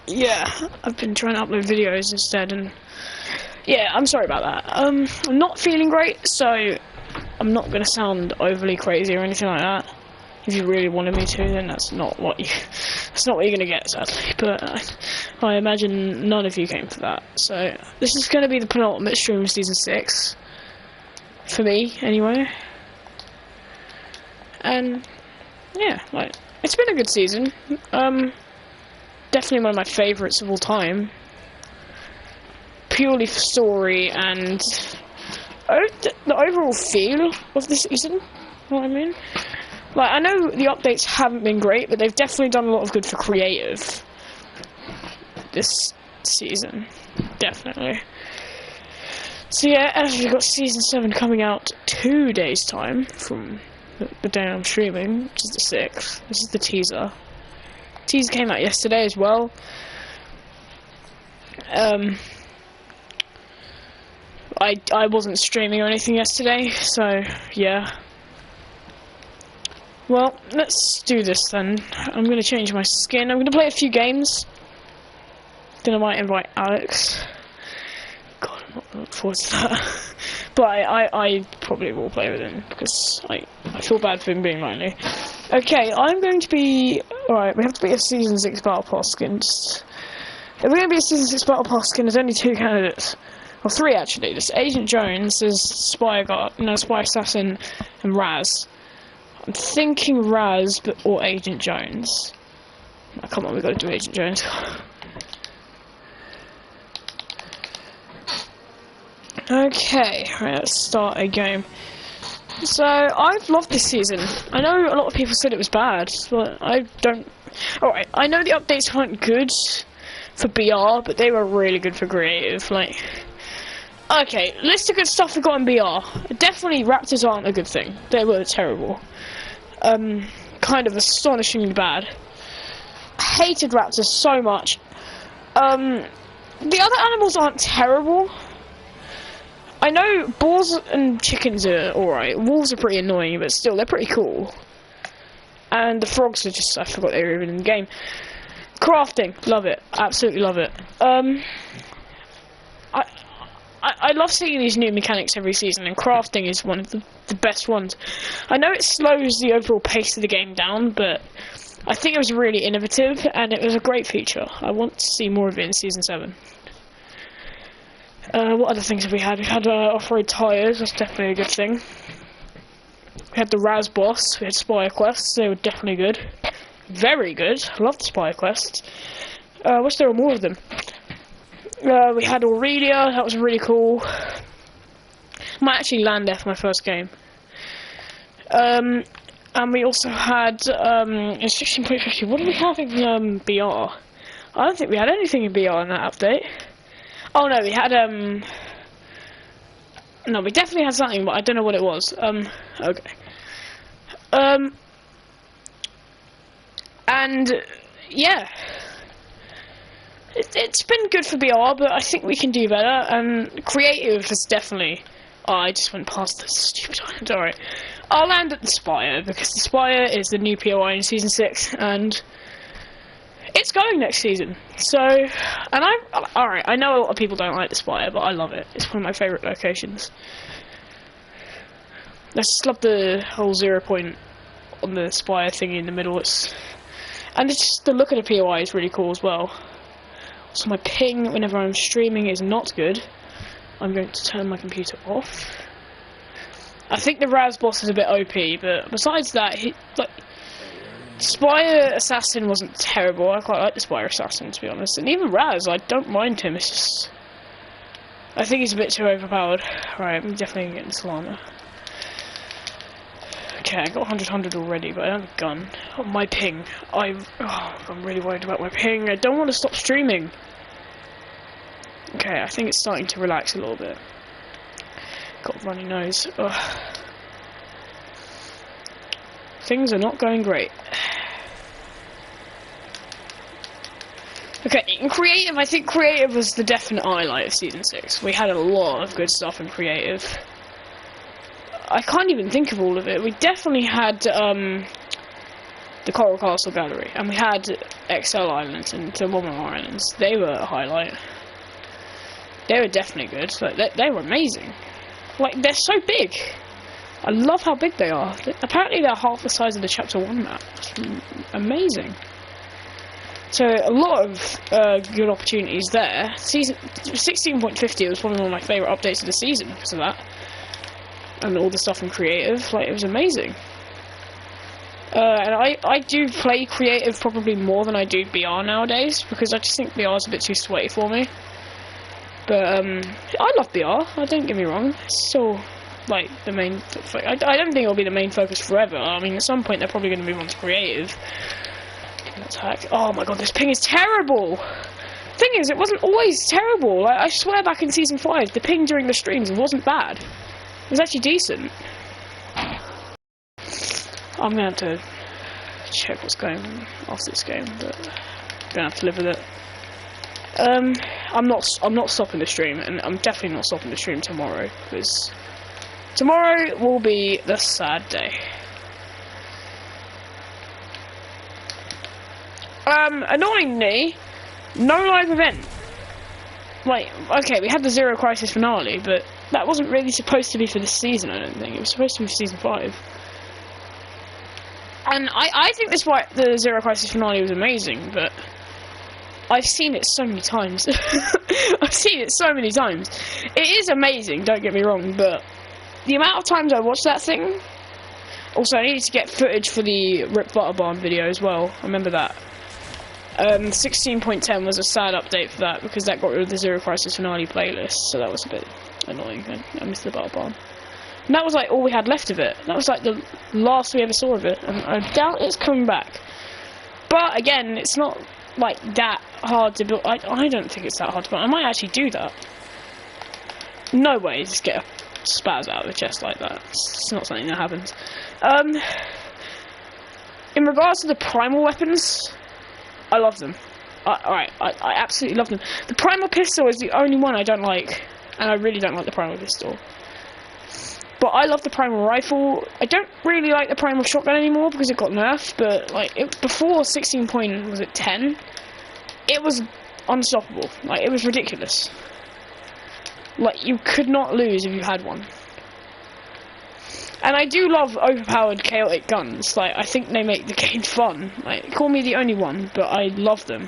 Yeah, I've been trying to upload videos instead, and yeah, I'm sorry about that. I'm not feeling great, so I'm not gonna sound overly crazy or anything like that. If you really wanted me to, then that's not what you're gonna get, sadly. But I imagine none of you came for that. So this is gonna be the penultimate stream of season 6 for me, anyway. And yeah, like, it's been a good season. Definitely one of my favourites of all time. Purely for story and the overall feel of the season. You know what I mean? Like, I know the updates haven't been great, but they've definitely done a lot of good for creative this season. Definitely. So yeah, as we've got season 7 coming out 2 days time from the day I'm streaming, which is the 6th. This is the teaser. Teaser came out yesterday as well. I wasn't streaming or anything yesterday, so yeah. Well, let's do this then. I'm gonna change my skin. I'm gonna play a few games. Then I might invite Alex. God, I'm not looking forward to that. But I probably will play with him because I feel bad for him being lonely. Okay, I'm going to be... Alright, we have to be a Season 6 Battle Pass skin. If we're going to be a Season 6 Battle Pass skin, there's only 2 candidates. Well, 3 actually. There's Agent Jones, there's Spy Assassin, and Raz. I'm thinking Raz, or Agent Jones. Oh, come on, we've got to do Agent Jones. Okay, right, let's start a game. So, I've loved this season. I know a lot of people said it was bad, but I don't... Alright, I know the updates weren't good for BR, but they were really good for creative, like... Okay, list of good stuff we got in BR. Definitely Raptors aren't a good thing. They were terrible. Kind of astonishingly bad. Hated Raptors so much. The other animals aren't terrible. I know boars and chickens are alright. Wolves are pretty annoying, but still, they're pretty cool. And the frogs are just... I forgot they were even in the game. Crafting. Love it. Absolutely love it. I love seeing these new mechanics every season, and crafting is one of the best ones. I know it slows the overall pace of the game down, but I think it was really innovative, and it was a great feature. I want to see more of it in Season 7. What other things have we had? We had off-road tyres, that's definitely a good thing. We had the Raz boss, we had Spire quests, they were definitely good. Very good, I love the Spire quests. Wish there were more of them. We had Aurelia, that was really cool. Might actually land there for my first game. And we also had, it's 16.50, what did we have in BR? I don't think we had anything in BR in that update. Oh no, we had, no, we definitely had something, but I don't know what it was. Okay. And, yeah. It's been good for BR, but I think we can do better, and creative is definitely... Oh, I just went past this stupid island, alright. I'll land at the Spire, because the Spire is the new POI in Season 6, and... it's going next season, so... And alright, I know a lot of people don't like the Spire, but I love it. It's one of my favourite locations. I just love the whole 0 point on the Spire thingy in the middle. And it's just the look of the POI is really cool as well. So my ping whenever I'm streaming is not good. I'm going to turn my computer off. I think the Raz boss is a bit OP, but besides that, Spire Assassin wasn't terrible. I quite like the Spire Assassin, to be honest. And even Raz, I don't mind him. It's just... I think he's a bit too overpowered. Right, I'm definitely getting Solana. Okay, I got 100 already, but I don't have a gun. Oh, my ping. I'm really worried about my ping. I don't want to stop streaming. Okay, I think it's starting to relax a little bit. Got a runny nose. Ugh. Things are not going great. Okay, in creative, I think creative was the definite highlight of Season 6. We had a lot of good stuff in creative. I can't even think of all of it. We definitely had, the Coral Castle Gallery, and we had XL Islands and Thermometer Islands. They were a highlight. They were definitely good. Like, they were amazing. Like, they're so big. I love how big they are. Apparently they're half the size of the Chapter 1 map. It's amazing. So, a lot of good opportunities there. Season 16.50 was probably one of my favourite updates of the season because of that. And all the stuff in creative. Like, it was amazing. And I do play creative probably more than I do BR nowadays, because I just think BR is a bit too sweaty for me. But, I love BR, don't get me wrong. It's still, like, the main... I don't think it'll be the main focus forever. I mean, at some point they're probably going to move on to creative. Attack. Oh my god, this ping is terrible! Thing is, it wasn't always terrible. Like, I swear back in Season 5, the ping during the streams wasn't bad. It was actually decent. I'm going to have to check what's going on after this game, but I'm going to have to live with it. I'm not stopping the stream, and I'm definitely not stopping the stream tomorrow, because tomorrow will be the sad day. Annoyingly, no live event. Like, okay, we had the Zero Crisis finale, but that wasn't really supposed to be for this season, I don't think. It was supposed to be for Season 5. And I think the Zero Crisis finale was amazing, but I've seen it so many times. I've seen it so many times. It is amazing, don't get me wrong, but the amount of times I watched that thing... Also, I needed to get footage for the Rip Butterbarn video as well. I remember that. 16.10 was a sad update for that, because that got rid of the Zero Crisis finale playlist, so that was a bit annoying. I missed the Butterbarn. And that was like all we had left of it. That was like the last we ever saw of it, and I doubt it's coming back. But again, it's not like that hard to build. I don't think it's that hard to build. I might actually do that. No way, just get a spaz out of the chest like that. It's not something that happens. In regards to the primal weapons, I love them. I absolutely love them. The primal pistol is the only one I don't like, and I really don't like the primal pistol. But I love the primal rifle. I don't really like the primal shotgun anymore because it got nerfed, but like before 16.10, it was unstoppable. Like, it was ridiculous. Like, you could not lose if you had one. And I do love overpowered chaotic guns. Like, I think they make the game fun. Like, call me the only one, but I love them.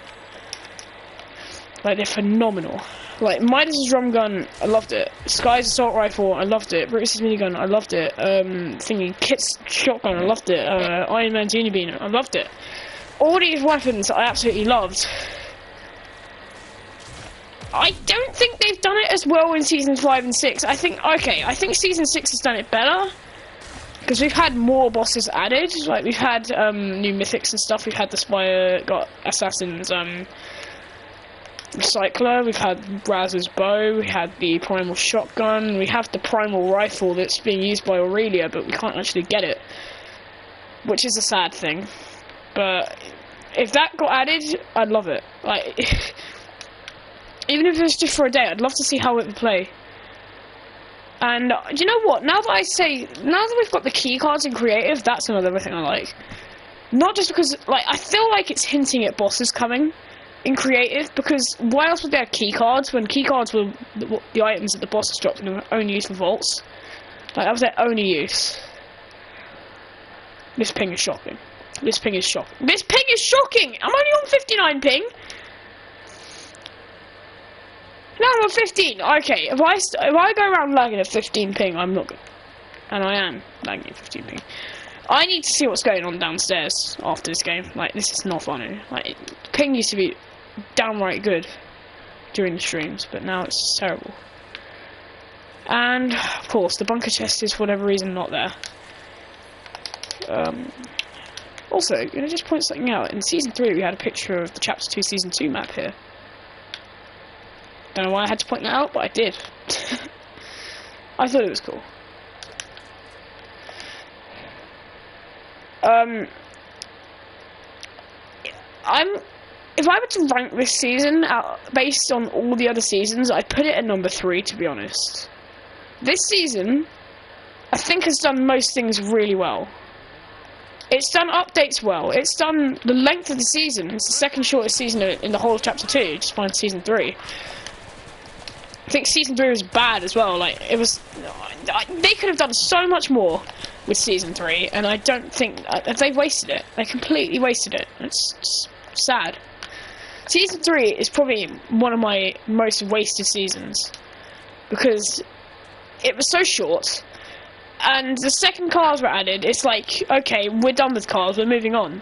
Like, they're phenomenal. Like, Midas's drum gun, I loved it. Sky's assault rifle, I loved it. Brutus's minigun, I loved it. Kit's shotgun, I loved it. Iron Man's unibeam, I loved it. All these weapons I absolutely loved. I don't think they've done it as well in Seasons 5 and 6. I think Season 6 has done it better. Because we've had more bosses added. Like, we've had new mythics and stuff. We've had the Spire, got Assassin's Recycler, we've had Raz's bow, we had the primal shotgun, we have the primal rifle that's being used by Aurelia, but we can't actually get it, which is a sad thing. But if that got added, I'd love it. Like, even if it was just for a day, I'd love to see how it would play. And do you know what? Now that we've got the key cards in creative, that's another thing I like. Not just because, like, I feel like it's hinting at bosses coming in creative, because why else would they have key cards when key cards were the items that the bosses dropped and were only used for vaults? Like, that was their only use. This ping is shocking. This ping is shocking. This ping is shocking! I'm only on 59 ping. No, I'm on 15. Okay, if I go around lagging at 15 ping, I'm not good. And I am lagging at 15 ping. I need to see what's going on downstairs after this game. Like, this is not funny. Like, ping used to be downright good during the streams, but now it's terrible. And, of course, the bunker chest is, for whatever reason, not there. Also, can I just point something out? In Season 3, we had a picture of the Chapter 2 Season 2 map here. Don't know why I had to point that out, but I did. I thought it was cool. If I were to rank this season based on all the other seasons, I'd put it at number 3, to be honest. This season, I think, has done most things really well. It's done updates well. It's done the length of the season. It's the second shortest season in the whole of Chapter 2, just behind Season 3. I think Season 3 was bad as well. Like, it was... They could have done so much more with Season 3, and I don't think... They've wasted it. They completely wasted it. It's sad. Season 3 is probably one of my most wasted seasons, because it was so short, and the second cars were added. It's like, okay, we're done with cars, we're moving on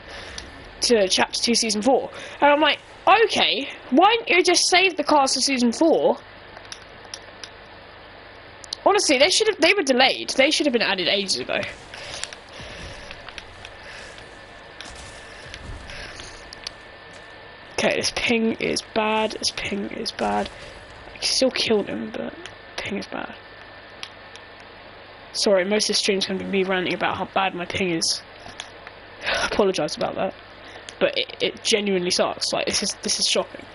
to Chapter 2, Season 4. And I'm like, okay, why don't you just save the cars for Season 4? Honestly, they were delayed. They should have been added ages ago. Okay, this ping is bad. This ping is bad. I still killed him, but ping is bad. Sorry, most of the stream's going to be me ranting about how bad my ping is. I apologise about that, but it genuinely sucks. Like, this is shocking.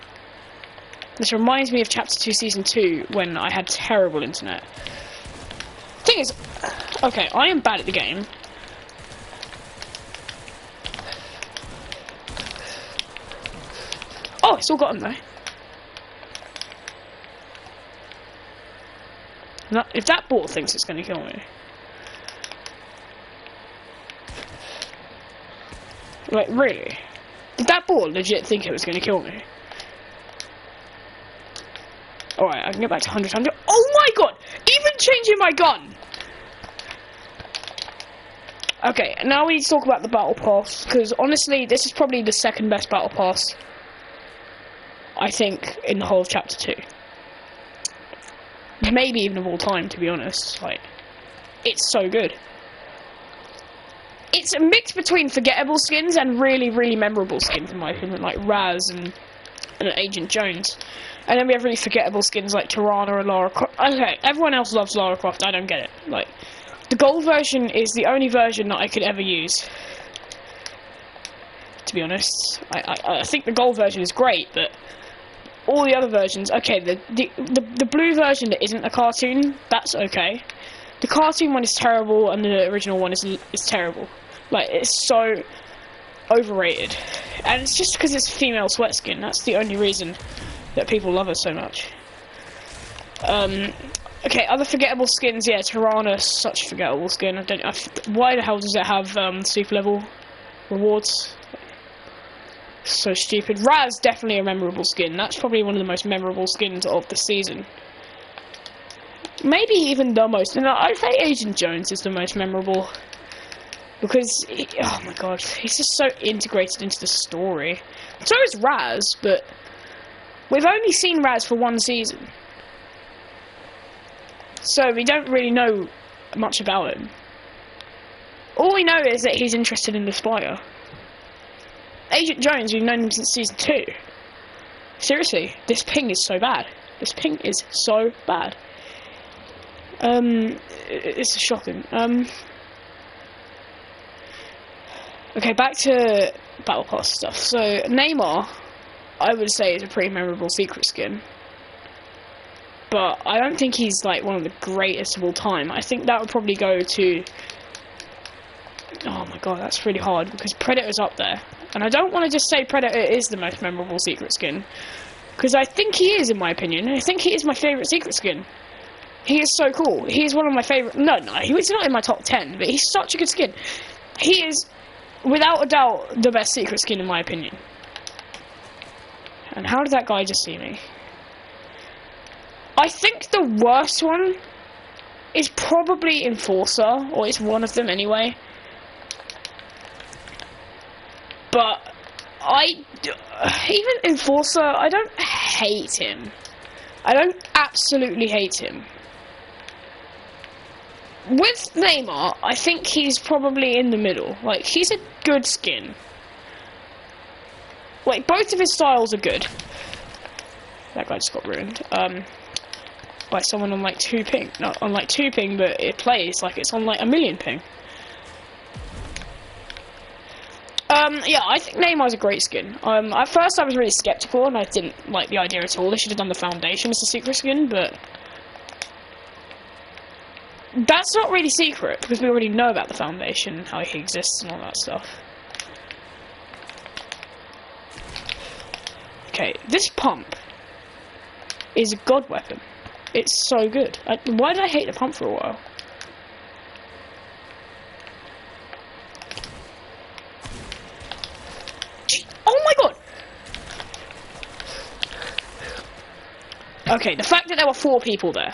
This reminds me of Chapter 2, Season 2, when I had terrible internet. Thing is, okay, I am bad at the game. Oh, it's all got him though. Now, if that ball thinks it's going to kill me. Like, really? Did that ball legit think it was going to kill me? Alright, I can get back to 100. Oh my god! Even changing my gun! Okay, now we need to talk about the Battle Pass, because honestly, this is probably the second best Battle Pass, I think, in the whole of Chapter 2. Maybe even of all time, to be honest. Like, it's so good. It's a mix between forgettable skins and really, really memorable skins, in my opinion, like Raz and Agent Jones. And then we have really forgettable skins like Tirana and Lara Croft. Okay, everyone else loves Lara Croft, I don't get it. Like, the gold version is the only version that I could ever use. To be honest, I think the gold version is great, but all the other versions, okay, the blue version that isn't a cartoon, that's okay. The cartoon one is terrible, and the original one is terrible. Like, it's so overrated, and it's just because it's female sweat skin. That's the only reason that people love her so much. Okay, other forgettable skins, yeah, Tirana, such a forgettable skin. Why the hell does it have super level rewards? So stupid. Raz, definitely a memorable skin. That's probably one of the most memorable skins of the season. Maybe even the most. No, I'd say Agent Jones is the most memorable. Because, oh my god, he's just so integrated into the story. So is Raz, but we've only seen Raz for one season. So we don't really know much about him. All we know is that he's interested in the Spire. Agent Jones, we've known him since Season 2. Seriously, this ping is so bad. This ping is so bad. It's shocking. Okay, back to Battle Pass stuff. So, Neymar, I would say, is a pretty memorable secret skin. But I don't think he's, like, one of the greatest of all time. I think that would probably go to... Oh my god, that's really hard, because Predator's up there. And I don't want to just say Predator is the most memorable secret skin, because I think he is, in my opinion. I think he is my favourite secret skin. He is so cool. He is one of my favourite... No, he's not in my top 10, but he's such a good skin. He is, without a doubt, the best secret skin, in my opinion. And how did that guy just see me? I think the worst one is probably Enforcer, or it's one of them anyway. But even Enforcer, I don't hate him. I don't absolutely hate him. With Neymar, I think he's probably in the middle. Like, he's a good skin. Like, both of his styles are good. That guy just got ruined. By someone on like 2 ping. Not on like 2 ping, but it plays like it's on like 1,000,000 ping. Yeah, I think Neymar's a great skin. At first I was really skeptical and I didn't like the idea at all. They should have done the Foundation as a secret skin, but that's not really secret, because we already know about the Foundation, and how he exists and all that stuff. Okay, this pump is a god weapon. It's so good. Why did I hate the pump for a while? Oh my god! Okay, the fact that there were 4 people there.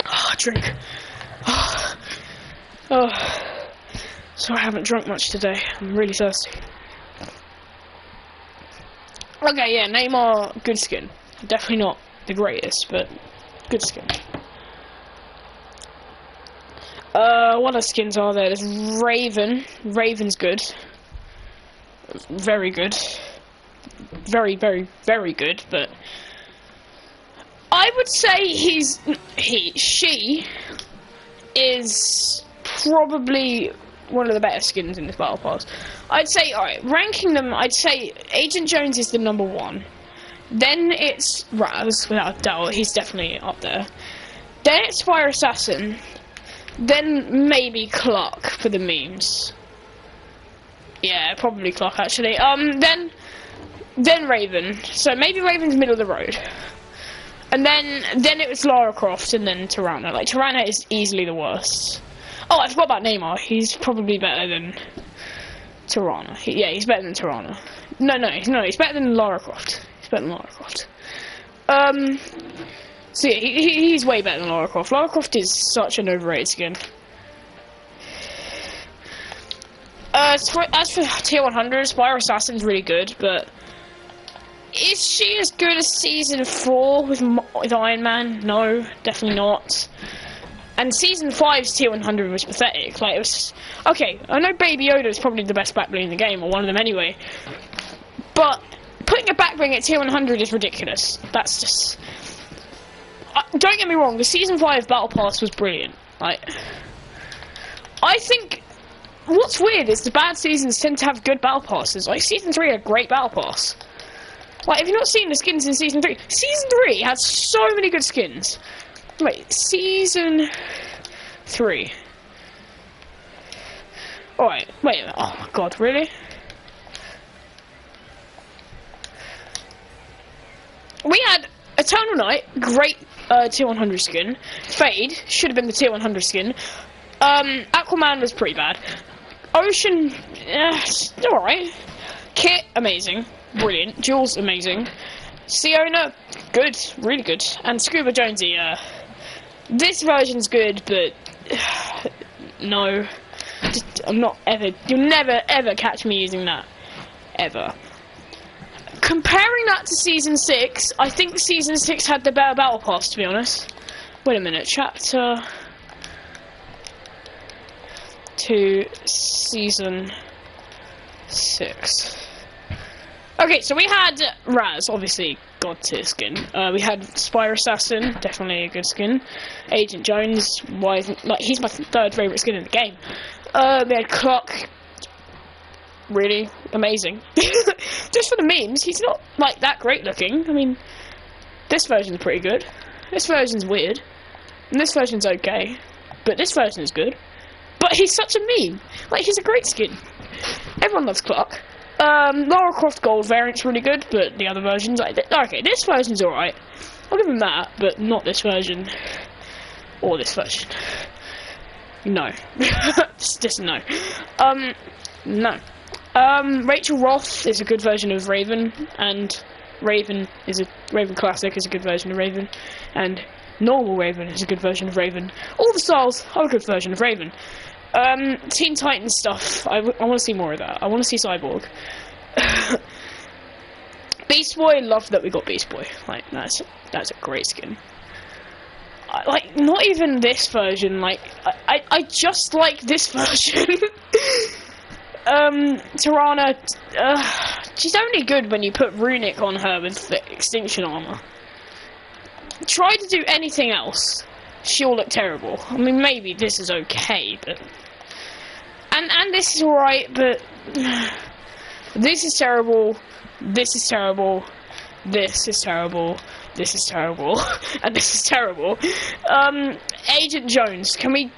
Oh, drink. Oh, sorry I haven't drunk much today. I'm really thirsty. Okay, yeah, Neymar, good skin. Definitely not the greatest, but good skin. What other skins are there? There's Raven. Raven's good. Very good. Very, very, very good, but I would say she is probably one of the better skins in this battle pass. I'd say, alright, ranking them, I'd say Agent Jones is the number 1. Then it's Raz, without a doubt, he's definitely up there. Then it's Fire Assassin. Then maybe Clark for the memes. Yeah, probably Clark actually. Then Raven. So maybe Raven's middle of the road. And then it was Lara Croft and then Tirana. Like, Tirana is easily the worst. Oh, I forgot about Neymar. He's probably better than Tirana. Yeah, he's better than Tirana. No, he's better than Lara Croft. He's better than Lara Croft. So yeah, he's way better than Lara Croft. Lara Croft is such an overrated skin. As for tier 100s, Fire Assassin's really good, but is she as good as Season 4 with Iron Man? No, definitely not. And Season 5's tier 100 was pathetic. Like, it was... Okay, I know Baby Yoda is probably the best backbling in the game, or one of them anyway. But putting a backbling at tier 100 is ridiculous. That's just... don't get me wrong, the Season 5 Battle Pass was brilliant. Like, I think... What's weird is the bad seasons tend to have good Battle Passes. Like, Season 3 had a great Battle Pass. Like, if you've not seen the skins in Season 3... Season 3 had so many good skins. Wait, Season 3. Alright, wait a minute. Oh my god, really? We had Eternal Night, great tier 100 skin. Fade, should have been the tier 100 skin. Aquaman was pretty bad. Ocean, alright. Kit, amazing. Brilliant. Jules, amazing. Siona, good. Really good. And Scuba Jonesy, this version's good, but no. I'm not ever... You'll never, ever catch me using that. Ever. Comparing that to Season 6, I think Season 6 had the better Battle Pass, to be honest. Wait a minute. Chapter 2, Season 6. Okay, so we had Raz, obviously, god tier skin. We had Spire Assassin, definitely a good skin. Agent Jones, why isn't... Like, he's my 3rd favourite skin in the game. We had Clock. Really amazing. Just for the memes, he's not, like, that great looking. I mean, this version's pretty good. This version's weird. And this version's okay. But this version is good. But he's such a meme. Like, he's a great skin. Everyone loves Clock. Lara Croft Gold variant's really good, but the other versions, like, okay, this version's alright. I'll give him that, but not this version. Or this version. No. just no. No. Rachel Roth is a good version of Raven, and Raven Classic is a good version of Raven, and Normal Raven is a good version of Raven. All the styles are a good version of Raven. Teen Titans stuff, I want to see more of that. I want to see Cyborg. Beast Boy, love that we got Beast Boy. Like, that's a great skin. Like, not even this version, like, I just like this version. Tirana, she's only good when you put Runic on her with the Extinction Armor. Try to do anything else, she'll look terrible. I mean, maybe this is okay, but... And this is alright, but... This is terrible. This is terrible. This is terrible. This is terrible. And this is terrible. Agent Jones, can we...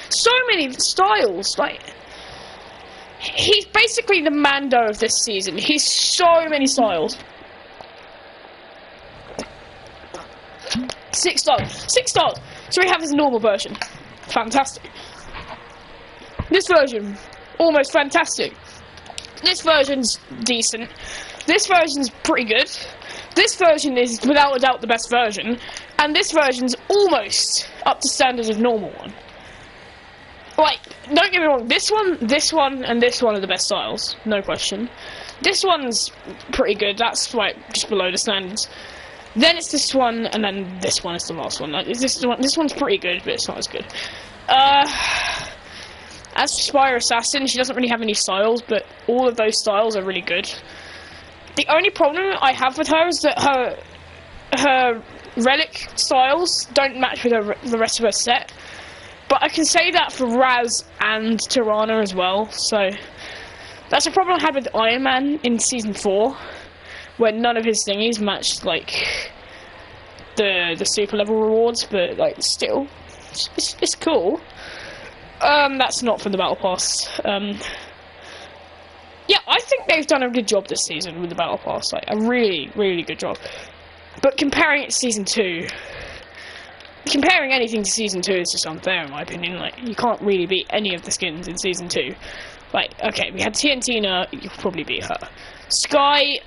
so many styles, like... He's basically the Mando of this season. He's so many styles. 6 stars. 6 stars. So we have his normal version. Fantastic. This version, almost fantastic. This version's decent. This version's pretty good. This version is without a doubt the best version. And this version's almost up to standards of normal one. Like, don't get me wrong, this one, and this one are the best styles, no question. This one's pretty good, that's like just below the standards. Then it's this one, and then this one is the last one. Like, this one's pretty good, but it's not as good. As for Spire Assassin, she doesn't really have any styles, but all of those styles are really good. The only problem I have with her is that her relic styles don't match with the rest of her set. But I can say that for Raz and Tirana as well, so... That's a problem I had with Iron Man in Season 4, where none of his thingies matched, like, the super level rewards, but, like, still, it's cool. That's not from the Battle Pass. Yeah, I think they've done a good job this season with the Battle Pass, like, a really, really good job. But comparing it to Season 2... Comparing anything to Season 2 is just unfair, in my opinion. Like, you can't really beat any of the skins in Season 2. Like, okay, we had TNTina, you could probably beat her. Skye,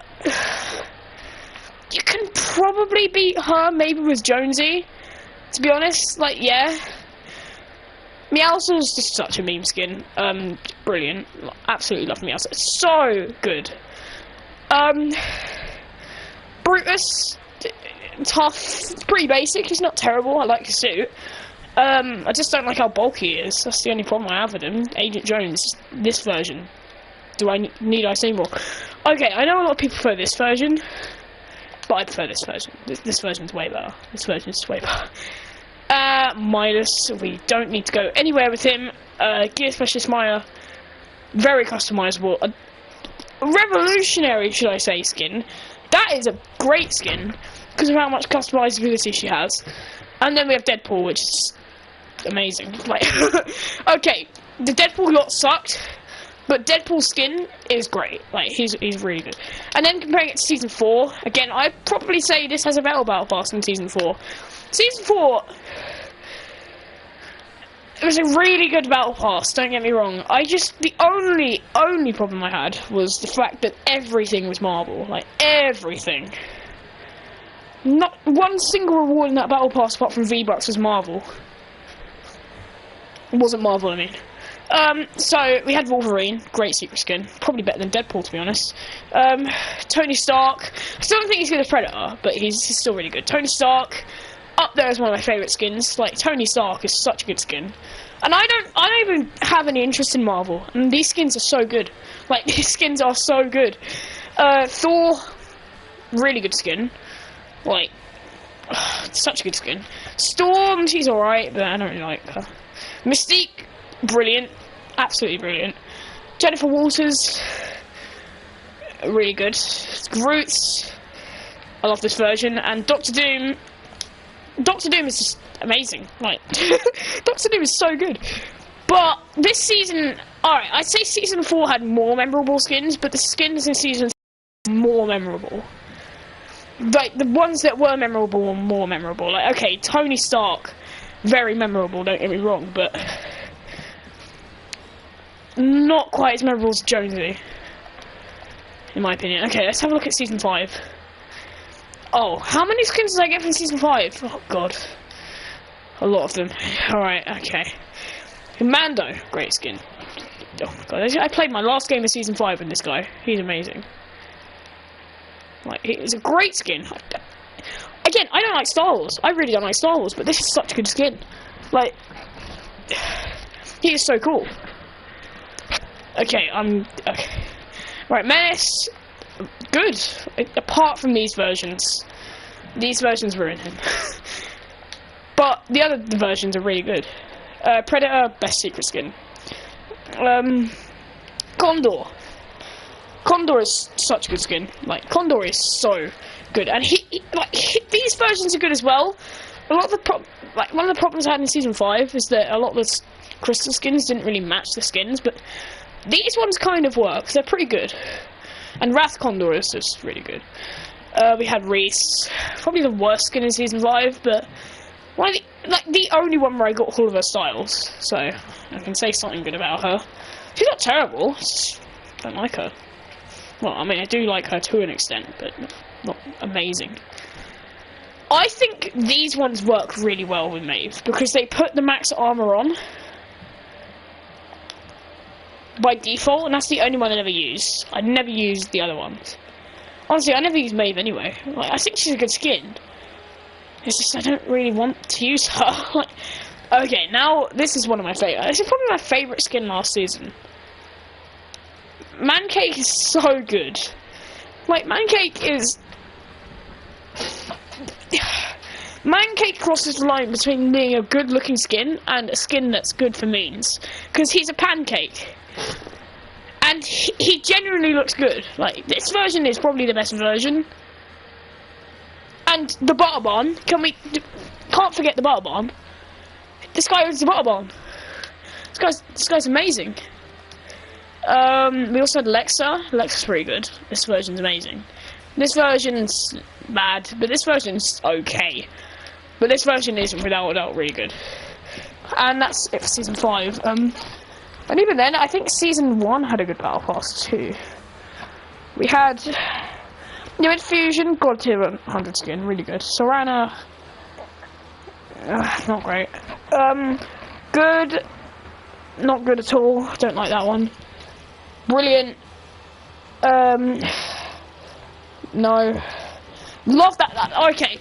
you can probably beat her, maybe with Jonesy, to be honest. Like, yeah. Meowscles just such a meme skin. Brilliant. Absolutely love Meowscles. It's so good. Brutus... tough, pretty basic, he's not terrible, I like his suit. I just don't like how bulky he is, that's the only problem I have with him. Agent Jones, this version. Need I say more? Okay, I know a lot of people prefer this version, but I prefer this version. This version's way better. This version's way better. Midas, we don't need to go anywhere with him. Gear Specialist Maya, very customizable. A revolutionary, should I say, skin. That is a great skin, because of how much customizability she has. And then we have Deadpool, which is amazing. Like, okay, the Deadpool lot sucked, but Deadpool's skin is great. Like, he's really good. And then comparing it to Season 4, again, I'd probably say this has a better Battle Pass than Season 4. Season 4, it was a really good Battle Pass, don't get me wrong. The only problem I had was the fact that everything was Marvel. Like, everything. Not one single reward in that Battle Pass apart from V-Bucks was Marvel. It wasn't Marvel, I mean. So, we had Wolverine, great secret skin. Probably better than Deadpool, to be honest. Tony Stark, I still don't think he's good as Predator, but he's still really good. Tony Stark, up there is one of my favourite skins. Like, Tony Stark is such a good skin. And I don't even have any interest in Marvel, and these skins are so good. Like, these skins are so good. Thor, really good skin. Like, such a good skin. Storm, she's alright, but I don't really like her. Mystique, brilliant. Absolutely brilliant. Jennifer Walters, really good. Groot, I love this version. And Doctor Doom is just amazing. Like, Doctor Doom is so good. But this season, alright, I'd say Season 4 had more memorable skins, but the skins in Season 4 were more memorable. Like, the ones that were memorable were more memorable. Like, okay, Tony Stark, very memorable, don't get me wrong, but not quite as memorable as Jonesy, in my opinion. Okay, let's have a look at Season 5. Oh, how many skins did I get from Season 5? Oh, God. A lot of them. Alright, okay. Mando, great skin. Oh, my God. I played my last game of Season 5 with this guy. He's amazing. Like, it's a great skin. Again, I don't like Star Wars. I really don't like Star Wars, but this is such a good skin. Like, he is so cool. Okay, okay. Right, Menace, good. Apart from these versions. These versions ruin him. But the other versions are really good. Predator, best secret skin. Condor. Condor is such a good skin. Like, Condor is so good, and these versions are good as well. A lot of the one of the problems I had in Season 5 is that a lot of the crystal skins didn't really match the skins, but these ones kind of work. They're pretty good. And Wrath Condor is just really good. We had Reese, probably the worst skin in Season 5, but the only one where I got all of her styles, so I can say something good about her. She's not terrible, I just don't like her. Well, I mean, I do like her to an extent, but not amazing. I think these ones work really well with Maeve, because they put the max armor on by default, and that's the only one I never use. I never use the other ones. Honestly, I never use Maeve anyway. Like, I think she's a good skin. It's just I don't really want to use her. Okay, now this is one of my favourite. This is probably my favourite skin last season. Mancake is so good. Like, Mancake is... Mancake crosses the line between being a good-looking skin and a skin that's good for memes. Because he's a pancake. And he genuinely looks good. Like, this version is probably the best version. And the Butterbomb, can't forget the Butterbomb. This guy owns the Butterbomb. This guy's amazing. We also had Lexa. Lexa's pretty good. This version's amazing. This version's bad, but this version's okay. But this version is, without a doubt, really good. And that's it for Season 5. And even then, I think Season 1 had a good Battle Pass too. We had New Infusion, God Tier 100 skin, really good. Sorana, not great. Good, not good at all, don't like that one. Brilliant, no. Love that, okay.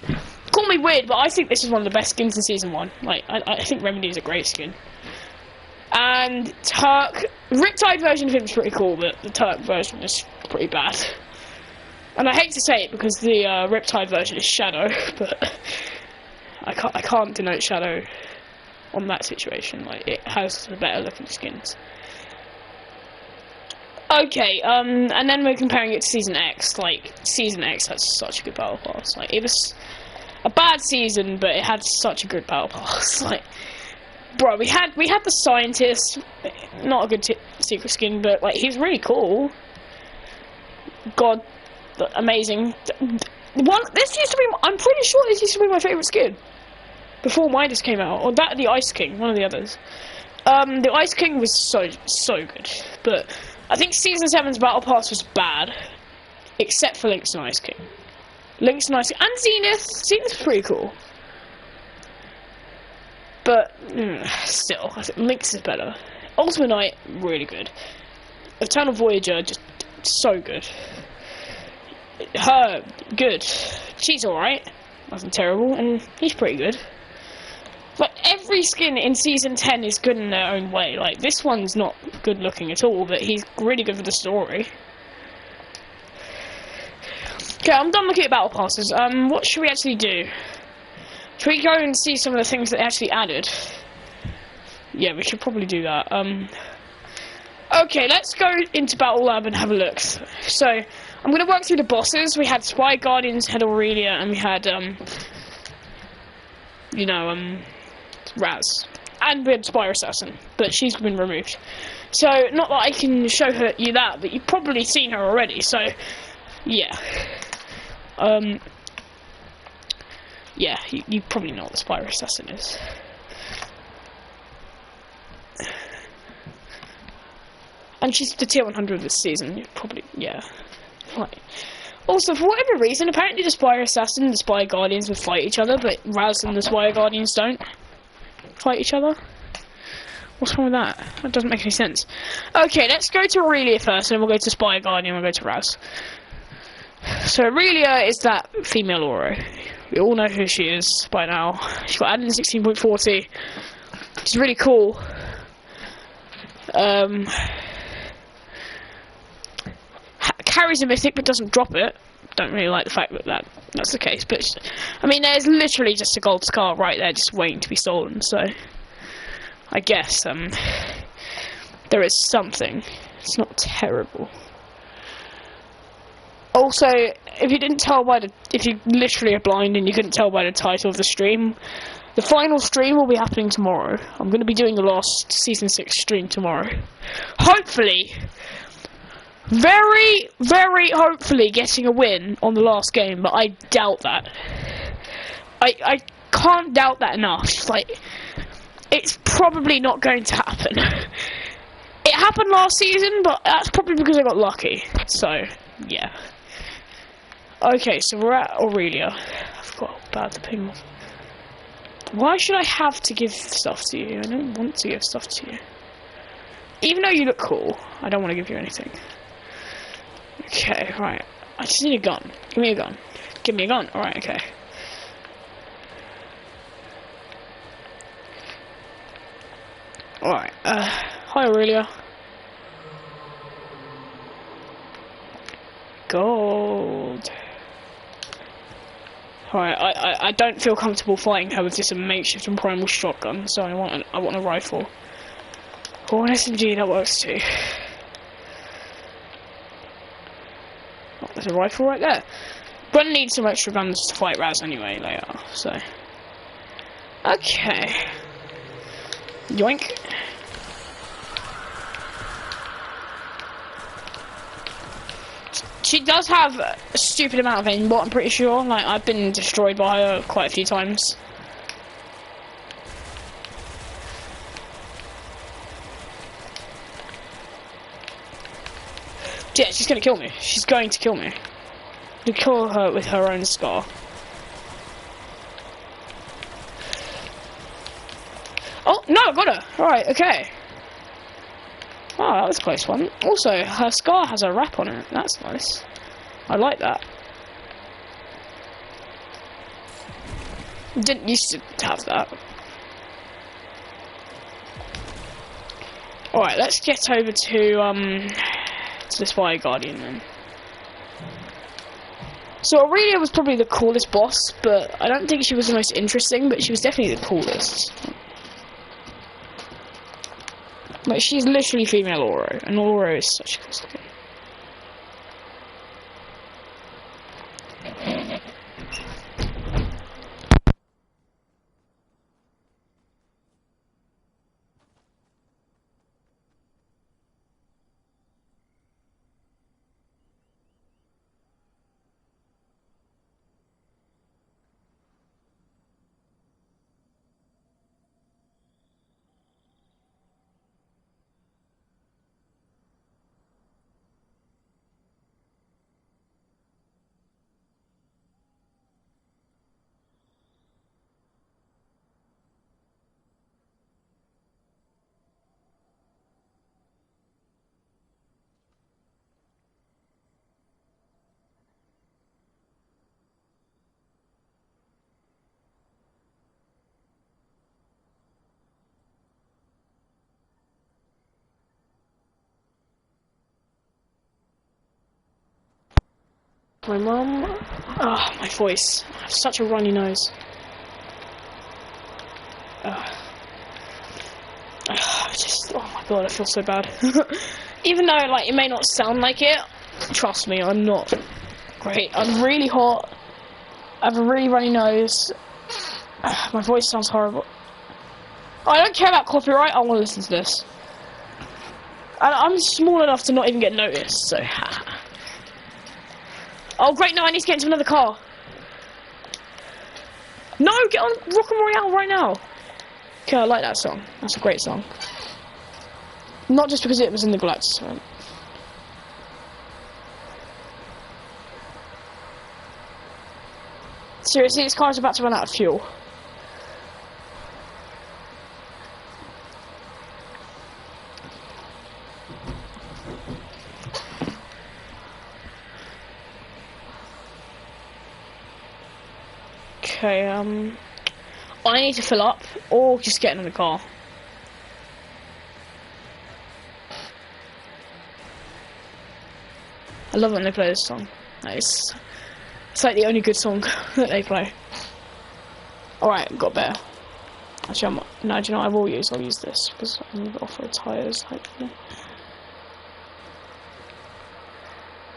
Call me weird, but I think this is one of the best skins in Season 1. Like, I think Remedy is a great skin. And Turk, Riptide version of him is pretty cool, but the Turk version is pretty bad. And I hate to say it because the Riptide version is Shadow, but I can't denote Shadow on that situation. Like, it has the better looking skins. Okay, and then we're comparing it to Season X. Like, Season X had such a good battle pass. Like, it was a bad season, but it had such a good battle pass. Like, bro, we had the Scientist, not a good secret skin, but like he's really cool. God, amazing. This used to be. I'm pretty sure this used to be my favorite skin before Midas came out, or that the Ice King, one of the others. The Ice King was so good, but I think Season 7's battle pass was bad, except for Lynx and Ice King. Lynx and Ice King and Zenith. Zenith's pretty cool. But, still, I think Lynx is better. Ultimate Knight, really good. Eternal Voyager, just so good. Her, good. She's alright. Nothing terrible, and he's pretty good. But every skin in Season 10 is good in their own way. Like, this one's not good looking at all, but he's really good for the story. Okay, I'm done looking at battle passes. What should we actually do? Should we go and see some of the things that they actually added? Yeah, we should probably do that. Okay, let's go into Battle Lab and have a look. So, I'm going to work through the bosses. We had Spy Guardians, had Aurelia, and we had, Raz. And we had Spire Assassin, but she's been removed. So, not that I can show you that, but you've probably seen her already, so, yeah. Yeah, you probably know what the Spire Assassin is. And she's the tier 100 this season, you probably, yeah. Right. Also, for whatever reason, apparently the Spire Assassin and the Spire Guardians would fight each other, but Raz and the Spire Guardians don't fight each other. What's wrong with that? That doesn't make any sense. Okay, let's go to Aurelia first, and then we'll go to Spire Guardian, and we'll go to Raz. So Aurelia is that female Oro. We all know who she is by now. She got added in 16.40. She's really cool. Carries a mythic but doesn't drop it. Don't really like the fact that that's the case. But I mean, there's literally just a gold scar right there, just waiting to be stolen. So I guess there is something. It's not terrible. Also, if you didn't tell by the, if you literally are blind and you couldn't tell by the title of the stream, the final stream will be happening tomorrow. I'm going to be doing the last Season 6 stream tomorrow. Hopefully, very, very hopefully getting a win on the last game, but I doubt that. I can't doubt that enough. Like, it's probably not going to happen. It happened last season, but that's probably because I got lucky. So, yeah. Okay, so we're at Aurelia. I forgot about the ping. Why should I have to give stuff to you? I don't want to give stuff to you. Even though you look cool, I don't want to give you anything. Okay, right. I just need a gun. Give me a gun. Give me a gun. Alright, okay. Alright, hi Aurelia. Gold. Alright, I don't feel comfortable fighting her with just a makeshift and primal shotgun, so I want a rifle. Or an SMG, that works too. Oh, there's a rifle right there. Gonna need some extra guns to fight Raz anyway later, so. Okay. Yoink. She does have a stupid amount of aimbot, I'm pretty sure. Like, I've been destroyed by her quite a few times. Yeah, she's gonna kill me. She's going to kill me. To kill her with her own scar. Oh, no, I got her! Alright, okay. Oh, that was a close one. Also, her scar has a wrap on it. That's nice. I like that. Didn't used to have that. Alright, let's get over to this Fire Guardian then. So Aurelia was probably the coolest boss, but I don't think she was the most interesting, but she was definitely the coolest. Like, she's literally female Oro, and Oro is such a cool skin. My mum... Ah, my voice. I have such a runny nose. Just... Oh my god, I feel so bad. Even though, like, it may not sound like it, trust me, I'm not great. I'm really hot. I have a really runny nose. My voice sounds horrible. I don't care about copyright, I want to listen to this. And I'm small enough to not even get noticed, so... Oh great, no, I need to get into another car. No, get on Rock 'Em Royale right now. Okay, I like that song. That's a great song. Not just because it was in the Galactus event. Seriously, this car's about to run out of fuel. Okay, I need to fill up, or just get in the car. I love when they play this song. It's like the only good song that they play. Alright, got better. Actually, no, do you know what I'll use this, because I'm off-road tyres, hopefully.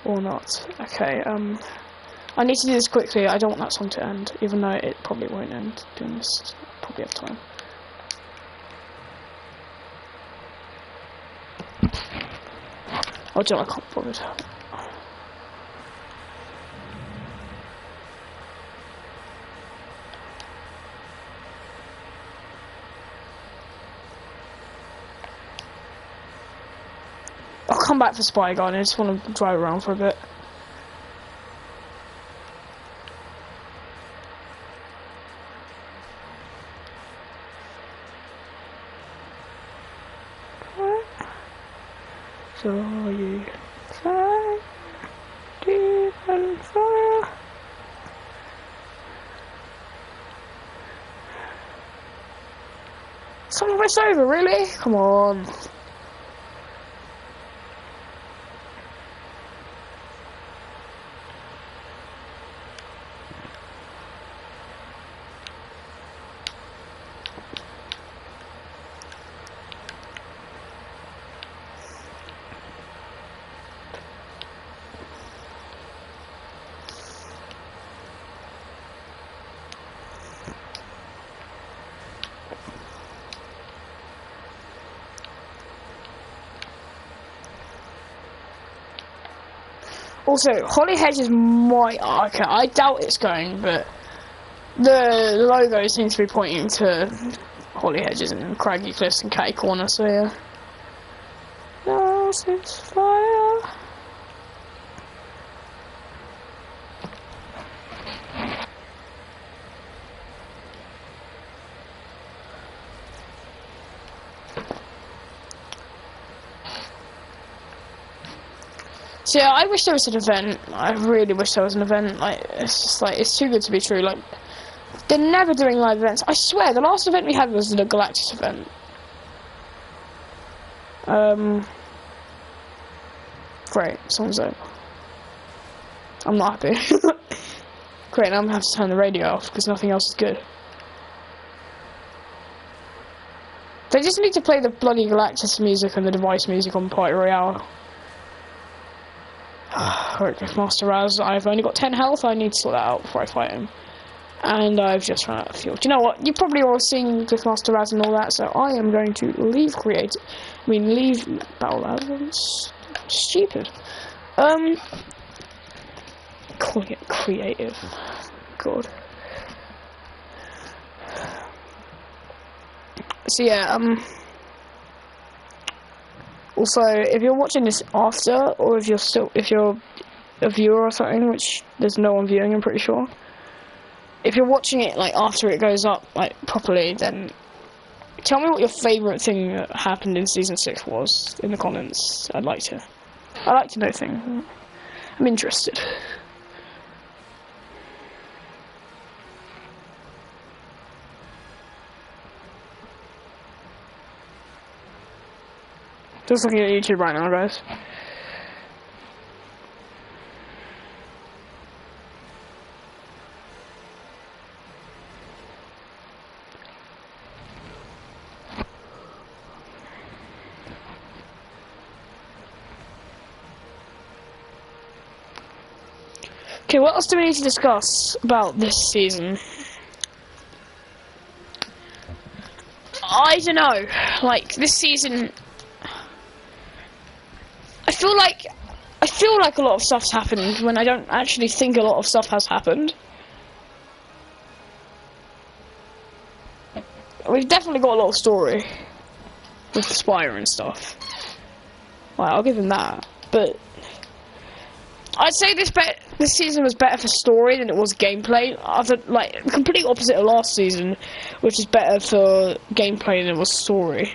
Or not. Okay, I need to do this quickly. I don't want that song to end, even though it probably won't end. Doing this, probably have time. Oh, John, I can't bother. I'll come back for Spyguard. I just want to drive around for a bit. So you fly deep and far. Someone raced over, really? Come on. Also, Holly Hedges might... Okay, I doubt it's going, but the logo seems to be pointing to Holly Hedges and Craggy Cliffs and Catty Corner, so yeah. No, since fire. So yeah, I wish there was an event. I really wish there was an event. Like, it's just like, it's too good to be true. Like, they're never doing live events. I swear, the last event we had was the Galactus event. Great, song's over. I'm not happy. Great, now I'm gonna have to turn the radio off because nothing else is good. They just need to play the bloody Galactus music and the device music on Party Royale. Alright, Master Raz, I've only got 10 health, I need to sort that out before I fight him. And I've just run out of fuel. Do you know what? You've probably all seen Master Raz and all that, so I am going to leave leave Battle Labs. Stupid. Calling it creative. God. So yeah, also, if you're watching this after, or if you're a viewer or something, which there's no one viewing, I'm pretty sure. If you're watching it like after it goes up like properly, then tell me what your favourite thing that happened in season 6 was in the comments. I'd like to know things. I'm interested. Just looking at YouTube right now, guys. Okay, what else do we need to discuss about this season? I don't know. Like, this season... I feel like a lot of stuff's happened when I don't actually think a lot of stuff has happened. We've definitely got a lot of story with the Spire and stuff. Like, I'll give him that. But I'd say this season was better for story than it was gameplay. Like, complete opposite of last season, which is better for gameplay than it was story.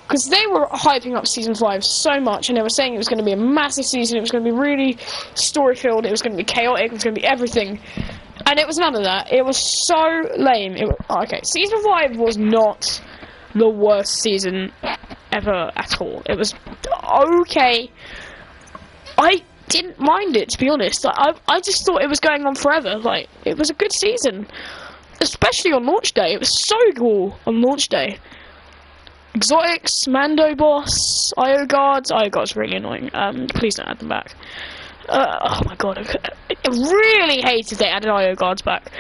Because they were hyping up Season 5 so much, and they were saying it was going to be a massive season, it was going to be really story-filled, it was going to be chaotic, it was going to be everything. And it was none of that. It was so lame. Okay, Season 5 was not the worst season ever at all. It was okay. I didn't mind it, to be honest. I just thought it was going on forever. Like, it was a good season. Especially on launch day. It was so cool on launch day. Exotics, Mando Boss, IO Guards. IO Guards really annoying. Please don't add them back. Oh my god, I really hated they added IO guards back.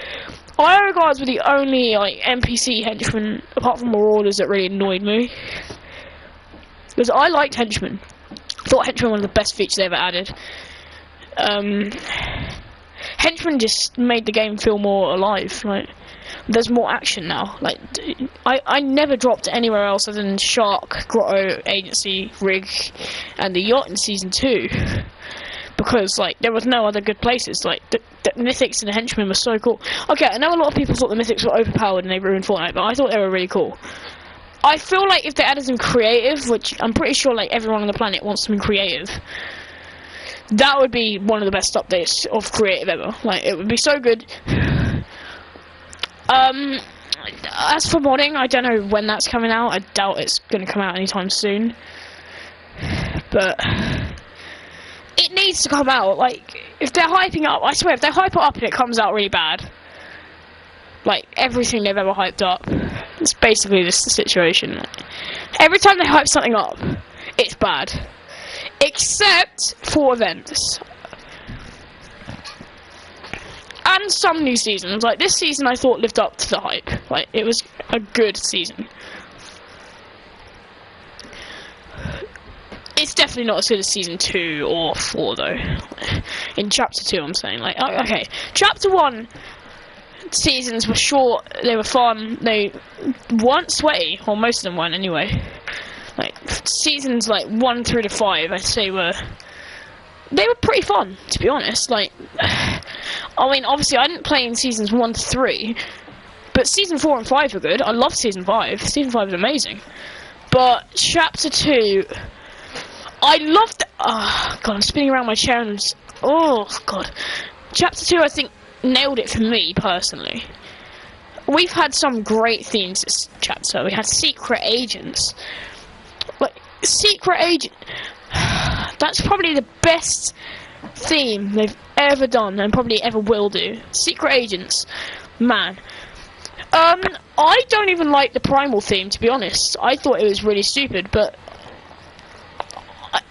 IO guards were the only like NPC henchmen, apart from Marauders, that really annoyed me. Because I liked henchmen. I thought henchmen were one of the best features they ever added. Henchmen just made the game feel more alive. Like, there's more action now. Like, I never dropped anywhere else other than Shark, Grotto, Agency, Rig, and the Yacht in Season 2. Because, like, there was no other good places. Like, the Mythics and the Henchmen were so cool. Okay, I know a lot of people thought the Mythics were overpowered and they ruined Fortnite, but I thought they were really cool. I feel like if they added some creative, which I'm pretty sure, like, everyone on the planet wants something creative, that would be one of the best updates of creative ever. Like, it would be so good. As for modding, I don't know when that's coming out. I doubt it's going to come out anytime soon. But it needs to come out. Like, if they're hyping up, I swear, if they hype it up and it comes out really bad, like everything they've ever hyped up, it's basically this the situation. Every time they hype something up, it's bad. Except for events. And some new seasons. Like, this season I thought lived up to the hype. Like, it was a good season. It's definitely not as good as Season 2 or 4, though. In Chapter 2, I'm saying. Like, okay. Chapter 1 seasons were short, they were fun, they weren't sweaty, or most of them weren't anyway. Like, seasons, like, 1 through to 5, I'd say they were pretty fun, to be honest. Like, I mean, obviously, I didn't play in seasons 1 to 3, but season 4 and 5 were good. I loved season 5. Season 5 was amazing. But Chapter 2, I loved. Oh god, I'm spinning around my chair and oh god. Chapter 2, I think, nailed it for me personally. We've had some great themes this chapter. We had secret agents. Like, secret agent. That's probably the best theme they've ever done and probably ever will do. Secret agents, man. I don't even like the primal theme, to be honest. I thought it was really stupid, but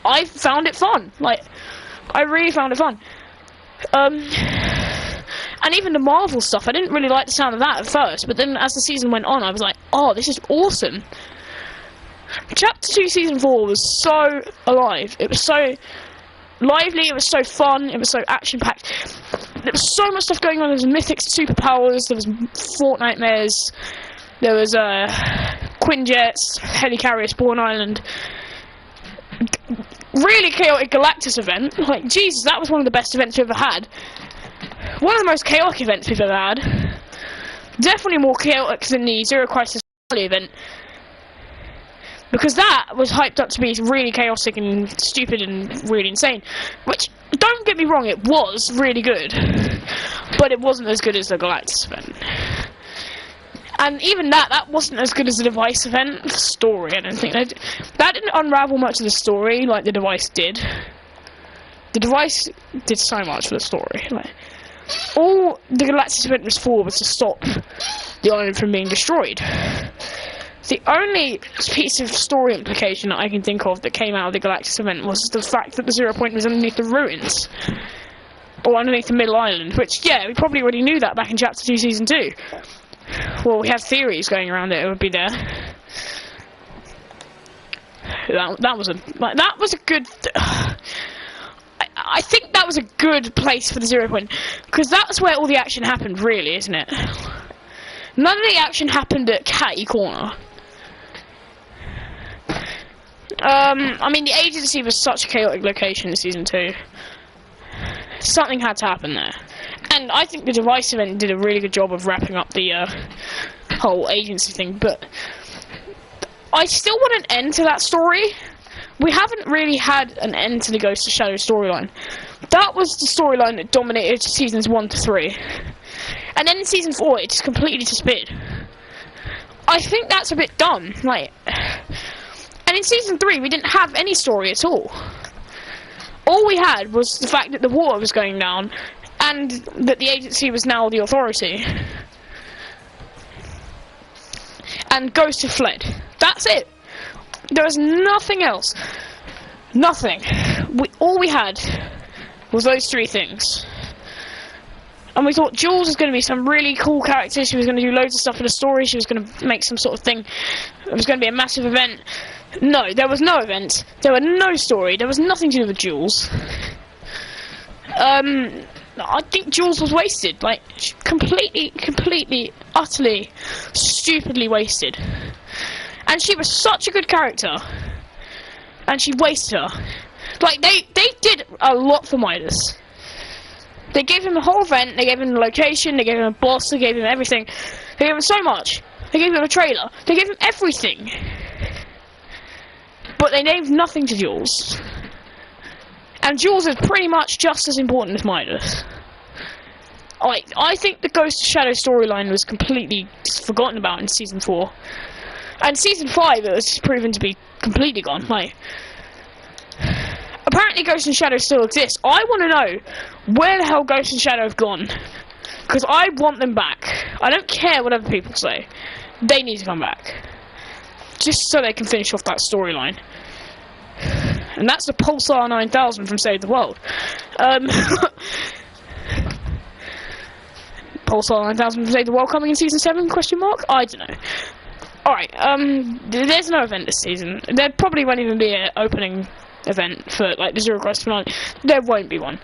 I found it fun. Like, I really found it fun. And even the Marvel stuff, I didn't really like the sound of that at first, but then as the season went on, I was like, oh, this is awesome. Chapter 2 Season 4 was so alive. It was so lively, it was so fun, it was so action-packed. There was so much stuff going on. There was Mythics superpowers, there was Fortnitemares, there was Quinjets, Helicarrier Spawn Island. Really chaotic Galactus event. Like, Jesus, that was one of the best events we've ever had. One of the most chaotic events we've ever had. Definitely more chaotic than the Zero Crisis event. Because that was hyped up to be really chaotic and stupid and really insane. Which, don't get me wrong, it was really good. But it wasn't as good as the Galactus event. And even that wasn't as good as the Device event. The story, I don't think. That didn't unravel much of the story like the Device did. The Device did so much for the story. Like, all the Galactus event was for was to stop the island from being destroyed. The only piece of story implication that I can think of that came out of the Galactus event was the fact that the Zero Point was underneath the ruins. Or underneath the Middle Island, which, yeah, we probably already knew that back in Chapter 2, Season 2. Well, we have theories going around that it would be there. That was a good. I think that was a good place for the Zero Point, because that's where all the action happened, really, isn't it? None of the action happened at Catty Corner. I mean, the Agency was such a chaotic location in Season 2. Something had to happen there. And I think the Device event did a really good job of wrapping up the whole Agency thing, but I still want an end to that story. We haven't really had an end to the Ghost of Shadow storyline. That was the storyline that dominated Seasons 1 to 3. And then in Season 4, it just completely disappeared. I think that's a bit dumb. Like, and in Season 3, we didn't have any story at all. All we had was the fact that the water was going down, and that the Agency was now the authority. And Ghost had fled. That's it. There was nothing else. Nothing. All we had was those three things. And we thought Jules was going to be some really cool character. She was going to do loads of stuff in the story. She was going to make some sort of thing. It was going to be a massive event. No, there was no event. There was no story. There was nothing to do with Jules. I think Jules was wasted. Like, completely, utterly, stupidly wasted. And she was such a good character. And she wasted her. Like, they did a lot for Midas. They gave him the whole event, they gave him the location, they gave him a boss, they gave him everything. They gave him so much. They gave him a trailer. They gave him everything. But they gave nothing to Jules. And Jules is pretty much just as important as Midas. I think the Ghost of Shadow storyline was completely forgotten about in Season 4. And Season 5 it was proven to be completely gone. Like, apparently Ghost and Shadow still exists. I want to know where the hell Ghost and Shadow have gone. Because I want them back. I don't care what other people say. They need to come back. Just so they can finish off that storyline. And that's the Pulsar 9000 from Save the World. Pulsar 9000 from Save the World coming in Season 7? Question mark? I don't know. Alright, there's no event this season. There probably won't even be an opening event for, like, the Zero Crisis finale. There won't be one.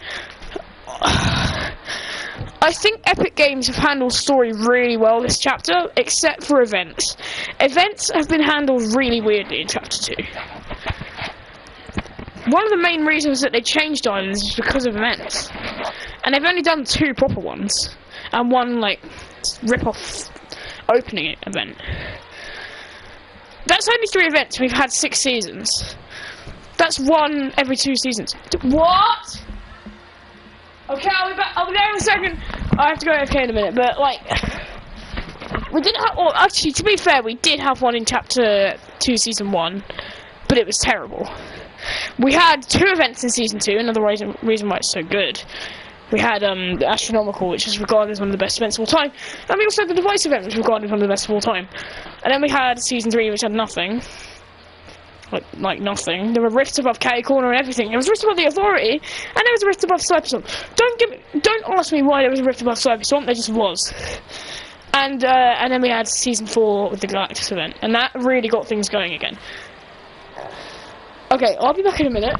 I think Epic Games have handled story really well this chapter, except for events. Events have been handled really weirdly in Chapter 2. One of the main reasons that they changed Islands is because of events. And they've only done 2 proper ones. And one, like, rip-off opening event. That's only 3 events. We've had 6 seasons. That's 1 every 2 seasons. What? Okay, I'll be back. I'll be there in a second. I have to go AFK in a minute, but, like, we didn't have. Well, actually, to be fair, we did have one in Chapter 2, Season 1, but it was terrible. We had 2 events in Season 2. Another reason why it's so good. We had the Astronomical, which is regarded as one of the best events of all time, and we also had the Device event, which was regarded as one of the best of all time. And then we had Season 3, which had nothing. Like nothing. There were rifts above Catty Corner and everything. There was a rift above the Authority, and there was a rift above Cyber Swamp. Don't ask me why there was a rift above Cyber Swamp. There just was. And then we had Season 4 with the Galactus event, and that really got things going again. Okay, I'll be back in a minute.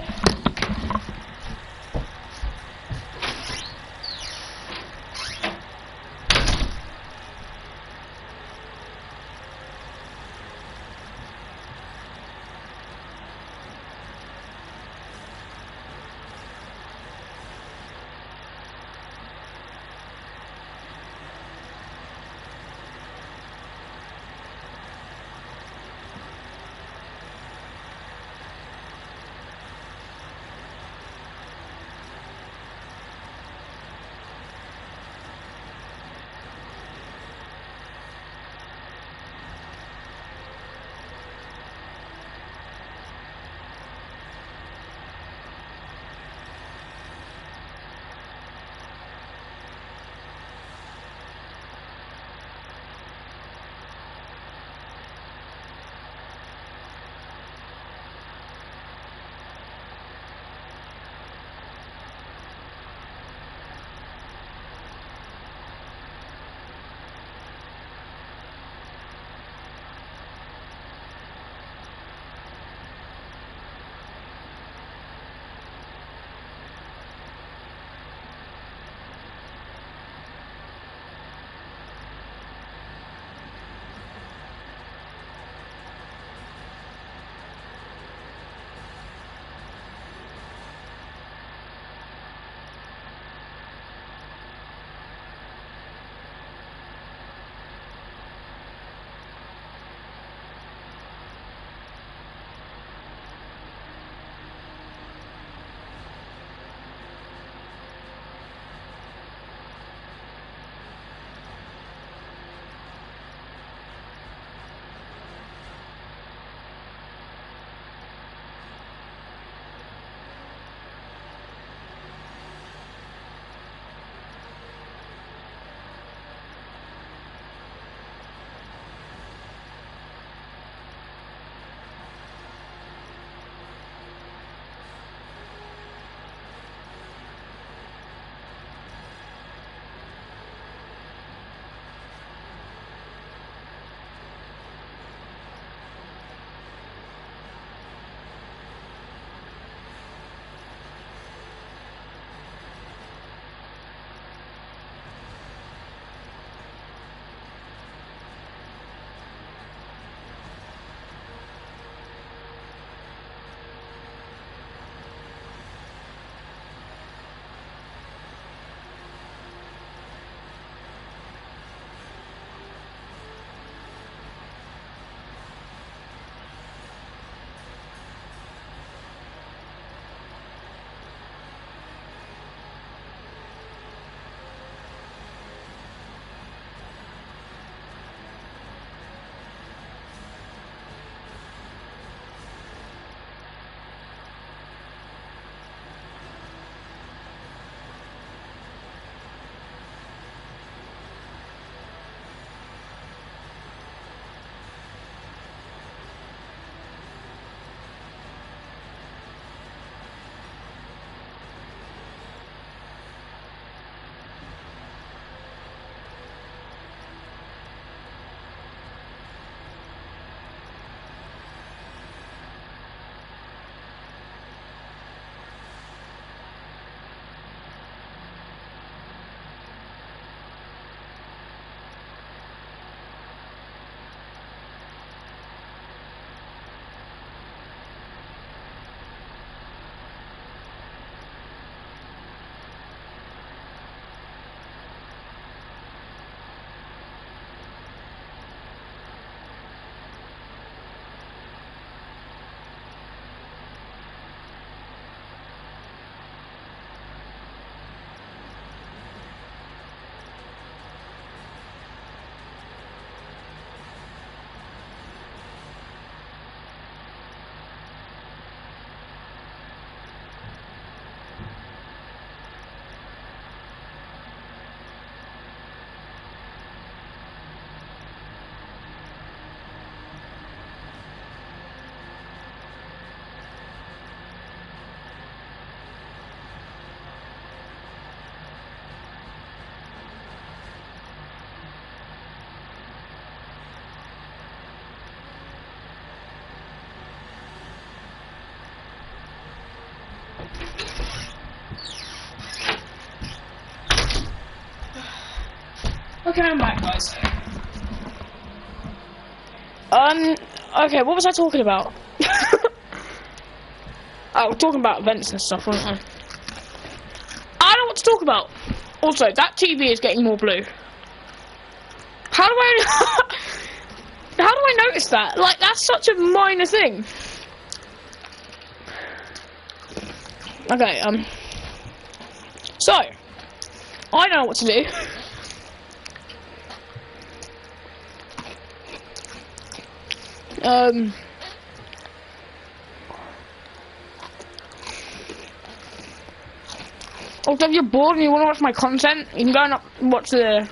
Okay, I'm back, guys. Okay, what was I talking about? Oh, we're talking about events and stuff, weren't I? I don't know what to talk about. Also, that TV is getting more blue. How do I... How do I notice that? Like, that's such a minor thing. Okay, so, I know what to do. Also, if you're bored and you want to watch my content, you can go and watch the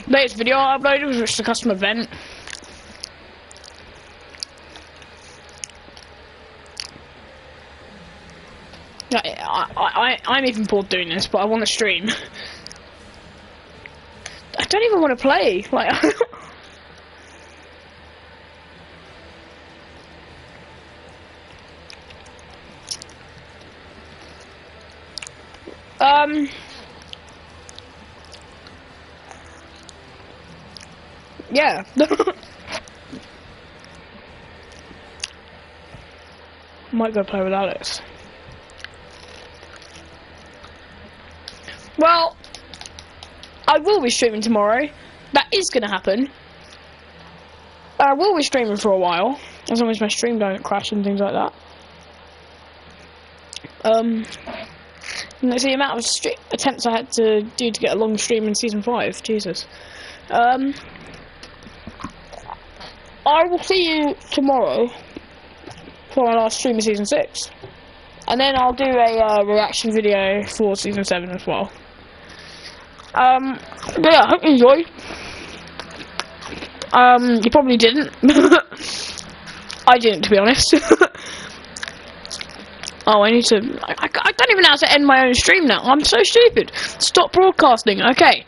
latest video I uploaded, which is a custom event. I'm even bored doing this, but I want to stream. I don't even want to play. Like, yeah. Might go play with Alex. Well, I will be streaming tomorrow. That is going to happen. I will be streaming for a while, as long as my stream don't crash and things like that. And that's the amount of attempts I had to do to get a long stream in Season 5. Jesus. I will see you tomorrow for my last stream of Season 6. And then I'll do a reaction video for Season 7 as well. But yeah, I hope you enjoyed. You probably didn't. I didn't, to be honest. Oh, I need to... I don't even know how to end my own stream now. I'm so stupid. Stop broadcasting. Okay.